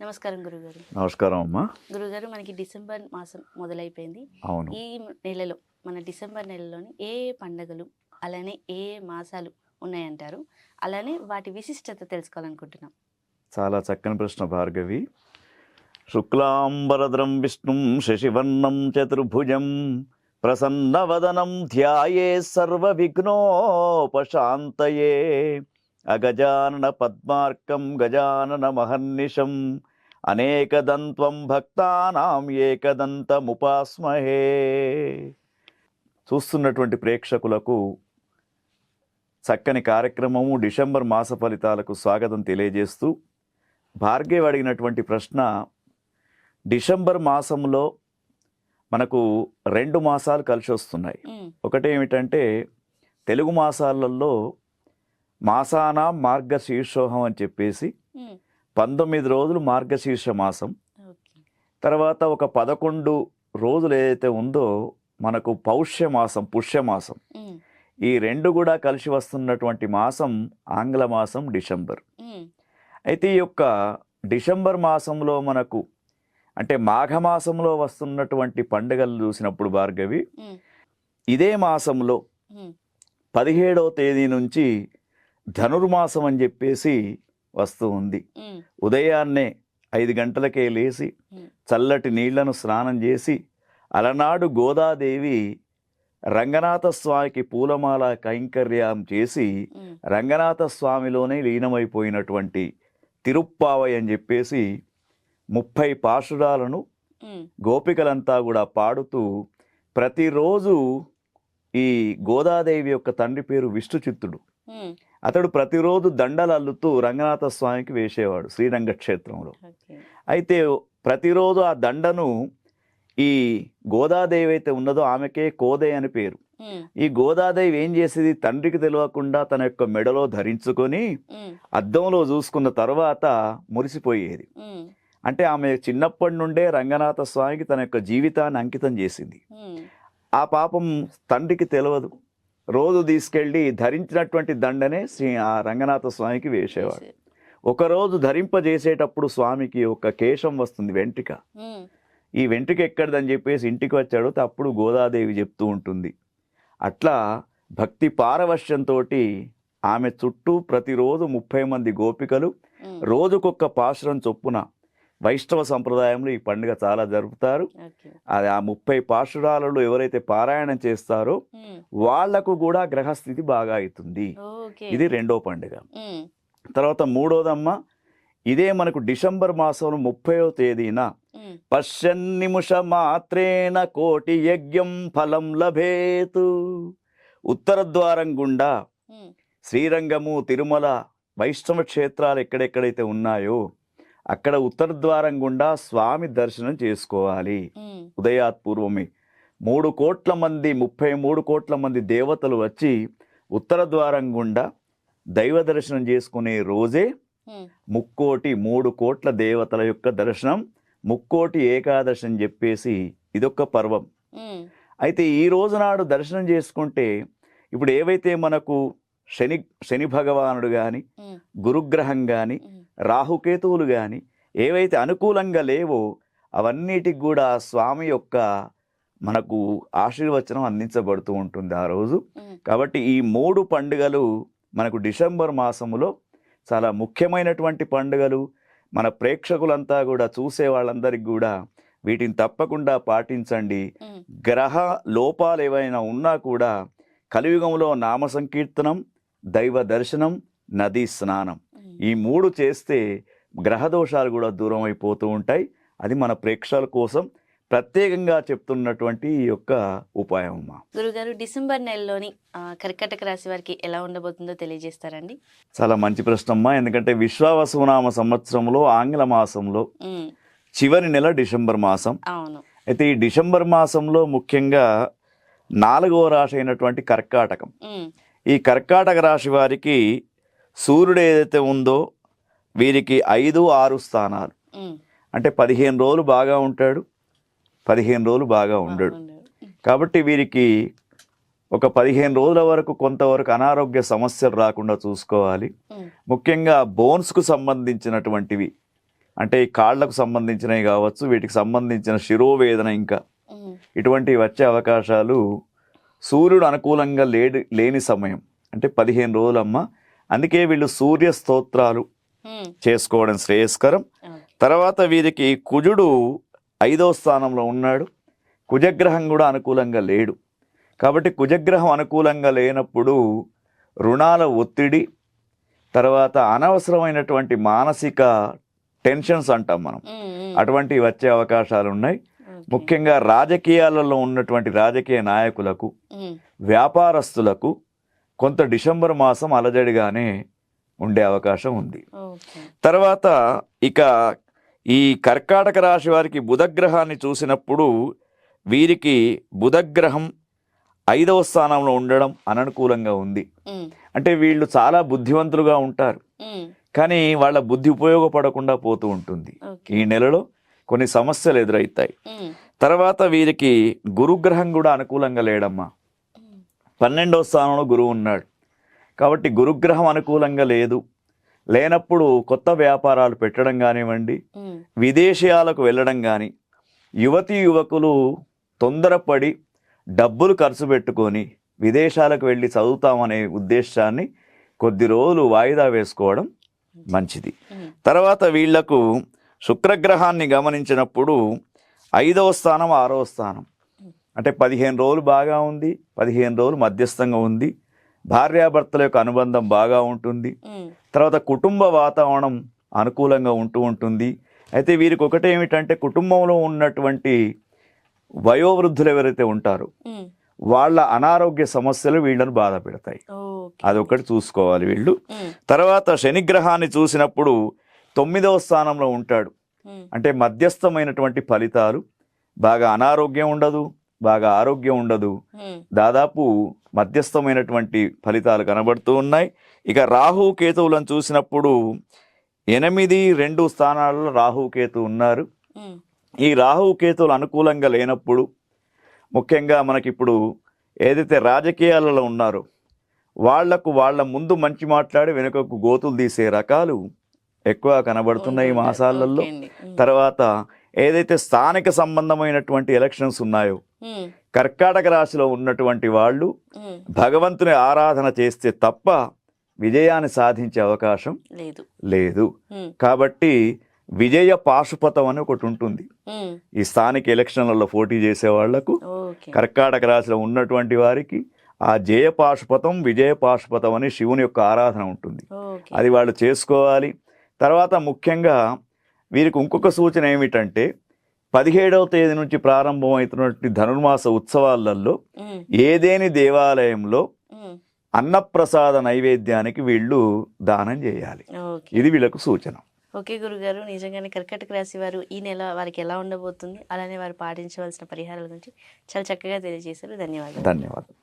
నమస్కారం గురుగారు. నమస్కారం అమ్మా. గురుగారు, మనకి డిసెంబర్ మాసం మొదలైపోయింది. అవును. ఈ నెలలో మన డిసెంబర్ నెలలోని ఏ ఏ పండగలు, అలానే ఏ ఏ మాసాలు ఉన్నాయంటారు? అలానే వాటి విశిష్టత తెలుసుకోవాలనుకుంటున్నాం. చాలా చక్కని ప్రశ్న భార్గవి. శుక్లాంబరద్రం విష్ణుం శశివర్ణం చతుర్భుజం ప్రసన్నవదనం ధ్యాయే సర్వ విఘ్నోపశాంతయే అగజానన పద్మార్కం గజానన మహర్నిశం అనేకదంత్వం భక్తానాం ఏకదంతముపాస్మహే. చూస్తున్నటువంటి ప్రేక్షకులకు చక్కని కార్యక్రమము డిసెంబర్ మాస ఫలితాలకు స్వాగతం తెలియజేస్తూ, భార్గవి అడిగినటువంటి ప్రశ్న, డిసెంబర్ మాసంలో మనకు 2 మాసాలు కలిసి వస్తున్నాయి. ఒకటి ఏమిటంటే, తెలుగు మాసాలలో మాసాన మార్గశీర్షోహం అని చెప్పేసి 19 రోజులు మార్గశీర్ష మాసం, తర్వాత ఒక 11 రోజులు ఏదైతే ఉందో మనకు పౌష్యమాసం, పుష్యమాసం. ఈ 2 కూడా కలిసి వస్తున్నటువంటి మాసం ఆంగ్ల మాసం డిసెంబర్. అయితే ఈ యొక్క డిసెంబర్ మాసంలో మనకు అంటే మాఘమాసంలో వస్తున్నటువంటి పండుగలు చూసినప్పుడు భార్గవి, ఇదే మాసంలో 17వ తేదీ నుంచి ధనుర్మాసం అని చెప్పేసి వస్తూ ఉంది. ఉదయాన్నే 5 గంటలకే లేచి చల్లటి నీళ్లను స్నానం చేసి అలనాడు గోదాదేవి రంగనాథ స్వామికి పూలమాల కైంకర్యం చేసి రంగనాథ స్వామిలోనే లీనమైపోయినటువంటి తిరుప్పావై అని చెప్పేసి 30 పాశురాలను గోపికలంతా కూడా పాడుతూ, ప్రతిరోజు ఈ గోదాదేవి యొక్క తండ్రి పేరు విష్ణుచిత్తుడు. అతడు ప్రతిరోజు దండలు అల్లుతూ రంగనాథ స్వామికి వేసేవాడు శ్రీరంగ క్షేత్రంలో. అయితే ప్రతిరోజు ఆ దండను ఈ గోదాదేవి అయితే ఉన్నదో ఆమెకే కోదే అని పేరు. ఈ గోదాదేవి ఏం చేసేది, తండ్రికి తెలియకుండా తన యొక్క మెడలో ధరించుకొని అద్దంలో చూసుకున్న తర్వాత మురిసిపోయేది. అంటే ఆమె చిన్నప్పటి నుండే రంగనాథ స్వామికి తన యొక్క జీవితాన్ని అంకితం చేసింది. ఆ పాపం తండ్రికి తెలియదు. రోజు తీసుకెళ్ళి ధరించినటువంటి దండనే ఆ రంగనాథ స్వామికి వేసేవాడు. ఒకరోజు ధరింపజేసేటప్పుడు స్వామికి ఒక కేశం వస్తుంది, వెంట్రిక. ఈ వెంట్రిక ఎక్కడిదని చెప్పేసి ఇంటికి వచ్చాడు. అప్పుడు గోదాదేవి చెప్తూ ఉంటుంది. అట్లా భక్తి పారవశ్యంతో ఆమె చుట్టూ ప్రతిరోజు 30 మంది గోపికలు రోజుకొక్క పాశురం చొప్పున వైష్ణవ సంప్రదాయంలో ఈ పండుగ చాలా జరుపుతారు. అది ఆ 30 పాశురాలలో ఎవరైతే పారాయణం చేస్తారో వాళ్లకు కూడా గ్రహస్థితి బాగా అవుతుంది. ఇది 2వ పండుగ. తర్వాత 3వదమ్మ, ఇదే మనకు డిసెంబర్ మాసంలో 30వ తేదీన పశ్యన్నిముష మాత్రేణ కోటి యజ్ఞం ఫలం లభేతు. ఉత్తర ద్వారం గుండా శ్రీరంగము, తిరుమల వైష్ణవ క్షేత్రాలు ఎక్కడెక్కడైతే ఉన్నాయో అక్కడ ఉత్తర ద్వారం గుండా స్వామి దర్శనం చేసుకోవాలి. ఉదయాత్ పూర్వమే 3 కోట్ల మంది 33 కోట్ల మంది దేవతలు వచ్చి ఉత్తర ద్వారం గుండా దైవ దర్శనం చేసుకునే రోజే 3 కోట్ల దేవతల యొక్క దర్శనం, 3 ఏకాదశి అని చెప్పేసి ఇదొక పర్వం. అయితే ఈ రోజు నాడు దర్శనం చేసుకుంటే ఇప్పుడు ఏవైతే మనకు శని భగవానుడు కానీ, గురుగ్రహం కానీ, రాహుకేతువులు కానీ ఏవైతే అనుకూలంగా లేవో అవన్నిటికి కూడా స్వామి యొక్క మనకు ఆశీర్వచనం అందించబడుతూ ఉంటుంది ఆ రోజు. కాబట్టి ఈ 3 పండుగలు మనకు డిసెంబర్ మాసములో చాలా ముఖ్యమైనటువంటి పండుగలు. మన ప్రేక్షకులంతా కూడా, చూసే వాళ్ళందరికీ కూడా వీటిని తప్పకుండా పాటించండి. గ్రహ లోపాలు ఏవైనా ఉన్నా కూడా కలియుగంలో నామ సంకీర్తనం, దైవ దర్శనం, నదీ స్నానం, ఈ 3 చేస్తే గ్రహదోషాలు కూడా దూరం అయిపోతూ ఉంటాయి. అది మన ప్రేక్షకుల కోసం ప్రత్యేకంగా చెప్తున్నటువంటి ఈ యొక్క ఉపాయం అమ్మా. గురుగారు, డిసెంబర్ నెలలోని కర్కాటక రాశి వారికి ఎలా ఉండబోతుందో తెలియజేస్తారండి? చాలా మంచి ప్రశ్న అమ్మా. ఎందుకంటే విశ్వావసునామ సంవత్సరంలో ఆంగ్ల మాసంలో చివరి నెల డిసెంబర్ మాసం. అవును. అయితే ఈ డిసెంబర్ మాసంలో ముఖ్యంగా 4వ రాశి అయినటువంటి కర్కాటకం. ఈ కర్కాటక రాశి వారికి సూర్యుడు ఏదైతే ఉందో వీరికి 5, 6 స్థానాలు. అంటే 15 రోజులు బాగా ఉంటాడు, 15 రోజులు బాగా ఉండడు. కాబట్టి వీరికి ఒక 15 రోజుల వరకు కొంతవరకు అనారోగ్య సమస్యలు రాకుండా చూసుకోవాలి. ముఖ్యంగా బోన్స్కు సంబంధించినటువంటివి అంటే ఈ కాళ్ళకు సంబంధించినవి కావచ్చు, వీటికి సంబంధించిన శిరోవేదన ఇంకా ఇటువంటివి వచ్చే అవకాశాలు, సూర్యుడు అనుకూలంగా లేని సమయం అంటే 15 రోజులమ్మ. అందుకే వీళ్ళు సూర్య స్తోత్రాలు చేసుకోవడం శ్రేయస్కరం. తర్వాత వీరికి కుజుడు 5వ స్థానంలో ఉన్నాడు. కుజగ్రహం కూడా అనుకూలంగా లేడు. కాబట్టి కుజగ్రహం అనుకూలంగా లేనప్పుడు రుణాల ఒత్తిడి, తర్వాత అనవసరమైనటువంటి మానసిక టెన్షన్స్ అంటాం మనం, అటువంటివి వచ్చే అవకాశాలు ఉన్నాయి. ముఖ్యంగా రాజకీయాలలో ఉన్నటువంటి రాజకీయ నాయకులకు, వ్యాపారస్తులకు కొంత డిసెంబర్ మాసం అలజడిగానే ఉండే అవకాశం ఉంది. తర్వాత ఇక ఈ కర్కాటక రాశి వారికి బుధగ్రహాన్ని చూసినప్పుడు వీరికి బుధగ్రహం 5వ స్థానంలో ఉండడం అననుకూలంగా ఉంది. అంటే వీళ్ళు చాలా బుద్ధివంతులుగా ఉంటారు, కానీ వాళ్ళ బుద్ధి ఉపయోగపడకుండా పోతూ ఉంటుంది. ఈ నెలలో కొన్ని సమస్యలు ఎదురవుతాయి. తర్వాత వీరికి గురుగ్రహం కూడా అనుకూలంగా లేడమ్మా. 12వ స్థానంలో గురువు ఉన్నాడు. కాబట్టి గురుగ్రహం అనుకూలంగా లేనప్పుడు కొత్త వ్యాపారాలు పెట్టడం కానివ్వండి, విదేశీయాలకు వెళ్ళడం కానీ, యువతీ యువకులు తొందరపడి డబ్బులు ఖర్చు పెట్టుకొని విదేశాలకు వెళ్ళి చదువుతామనే ఉద్దేశాన్ని కొద్ది రోజులు వాయిదా వేసుకోవడం మంచిది. తర్వాత వీళ్లకు శుక్రగ్రహాన్ని గమనించినప్పుడు 5వ స్థానం 6వ స్థానం అంటే 15 రోజులు బాగా ఉంది, 15 రోజులు మధ్యస్థంగా ఉంది. భార్యాభర్తల యొక్క అనుబంధం బాగా ఉంటుంది. తర్వాత కుటుంబ వాతావరణం అనుకూలంగా ఉంటుంది. అయితే వీరికి ఒకటేమిటంటే కుటుంబంలో ఉన్నటువంటి వయోవృద్ధులు ఎవరైతే ఉంటారో వాళ్ళ అనారోగ్య సమస్యలు వీళ్ళను బాధ పెడతాయి. అదొకటి చూసుకోవాలి వీళ్ళు. తర్వాత శనిగ్రహాన్ని చూసినప్పుడు 9వ స్థానంలో ఉంటాడు. అంటే మధ్యస్థమైనటువంటి ఫలితాలు, బాగా అనారోగ్యం ఉండదు, బాగా ఆరోగ్యం ఉండదు, దాదాపు మధ్యస్థమైనటువంటి ఫలితాలు కనబడుతూ ఉన్నాయి. ఇక రాహు కేతువులను చూసినప్పుడు 8, 2 స్థానాలలో రాహు కేతు ఉన్నారు. ఈ రాహు కేతువులు అనుకూలంగా లేనప్పుడు ముఖ్యంగా మనకిప్పుడు ఏదైతే రాజకీయాలలో ఉన్నారో వాళ్లకు వాళ్ళ ముందు మంచి మాట్లాడి వెనుకకు గోతులు తీసే రకాలు ఎక్కువ కనబడుతున్నాయి ఈ మాసాలలో. తర్వాత ఏదైతే స్థానిక సంబంధమైనటువంటి ఎలక్షన్స్ ఉన్నాయో కర్కాటక రాశిలో ఉన్నటువంటి వాళ్ళు భగవంతుని ఆరాధన చేస్తే తప్ప విజయాన్ని సాధించే అవకాశం లేదు. కాబట్టి విజయ పాశుపతం అని ఒకటి ఉంటుంది. ఈ స్థానిక ఎలక్షన్లలో పోటీ చేసే వాళ్లకు కర్కాటక రాశిలో ఉన్నటువంటి వారికి ఆ జయ పాశుపతం, విజయ పాశుపతం అని శివుని యొక్క ఆరాధన ఉంటుంది. అది వాళ్ళు చేసుకోవాలి. తర్వాత ముఖ్యంగా వీరికి ఇంకొక సూచన ఏమిటంటే 17వ తేదీ నుంచి ప్రారంభమవుతున్నటువంటి ధనుర్మాస ఉత్సవాలలో ఏదేని దేవాలయంలో అన్నప్రసాద నైవేద్యానికి వీళ్ళు దానం చేయాలి. ఇది వీళ్ళకు సూచన. ఓకే గురుగారు, నిజంగానే కర్కాటక రాశి వారు ఈ నెల వారికి ఎలా ఉండబోతుంది, అలానే వారు పాటించవలసిన పరిహారాల గురించి చాలా చక్కగా తెలియజేశారు. ధన్యవాదాలు.